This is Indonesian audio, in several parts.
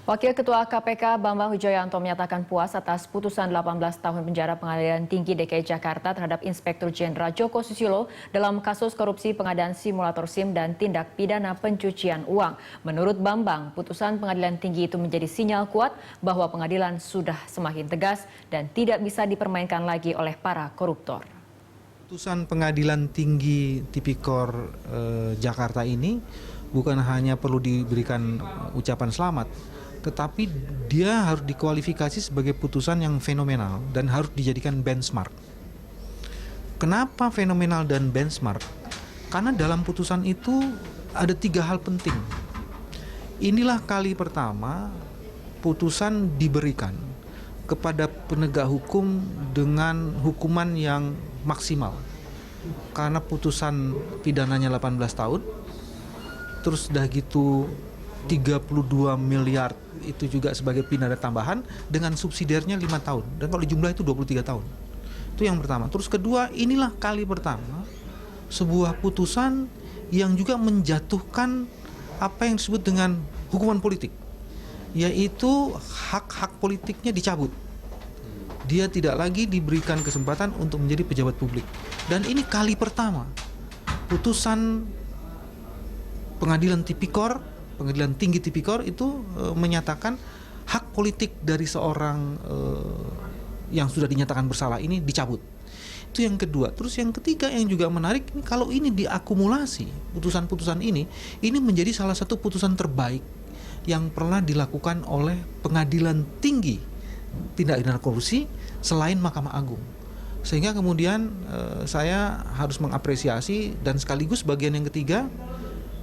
Wakil Ketua KPK Bambang Wijoyanto menyatakan puas atas putusan 18 tahun penjara Pengadilan Tinggi DKI Jakarta terhadap Inspektur Jenderal Joko Susilo dalam kasus korupsi pengadaan simulator SIM dan tindak pidana pencucian uang. Menurut Bambang, putusan Pengadilan Tinggi itu menjadi sinyal kuat bahwa pengadilan sudah semakin tegas dan tidak bisa dipermainkan lagi oleh para koruptor. Putusan Pengadilan Tinggi Tipikor Jakarta ini bukan hanya perlu diberikan ucapan selamat, tetapi dia harus dikualifikasi sebagai putusan yang fenomenal dan harus dijadikan benchmark. Kenapa fenomenal dan benchmark? Karena dalam putusan itu ada 3 hal penting. Inilah kali pertama putusan diberikan kepada penegak hukum dengan hukuman yang maksimal. Karena putusan pidananya 18 tahun, terus udah gitu 32 miliar itu juga sebagai pidana tambahan dengan subsidiarnya 5 tahun. Dan kalau dijumlah itu 23 tahun. Itu yang pertama. Terus kedua, inilah kali pertama sebuah putusan yang juga menjatuhkan apa yang disebut dengan hukuman politik. Yaitu hak-hak politiknya dicabut. Dia tidak lagi diberikan kesempatan untuk menjadi pejabat publik. Dan ini kali pertama putusan Pengadilan Tinggi Tipikor itu menyatakan hak politik dari seorang yang sudah dinyatakan bersalah ini dicabut. Itu yang kedua. Terus yang ketiga yang juga menarik, kalau ini diakumulasi putusan-putusan ini menjadi salah satu putusan terbaik yang pernah dilakukan oleh Pengadilan Tinggi Tindak Pidana Korupsi selain Mahkamah Agung. Sehingga kemudian saya harus mengapresiasi, dan sekaligus bagian yang ketiga,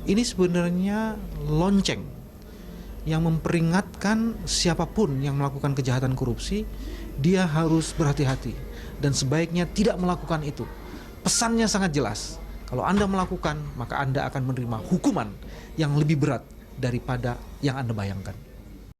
ini sebenarnya lonceng yang memperingatkan siapapun yang melakukan kejahatan korupsi, dia harus berhati-hati dan sebaiknya tidak melakukan itu. Pesannya sangat jelas. Kalau Anda melakukan, maka Anda akan menerima hukuman yang lebih berat daripada yang Anda bayangkan.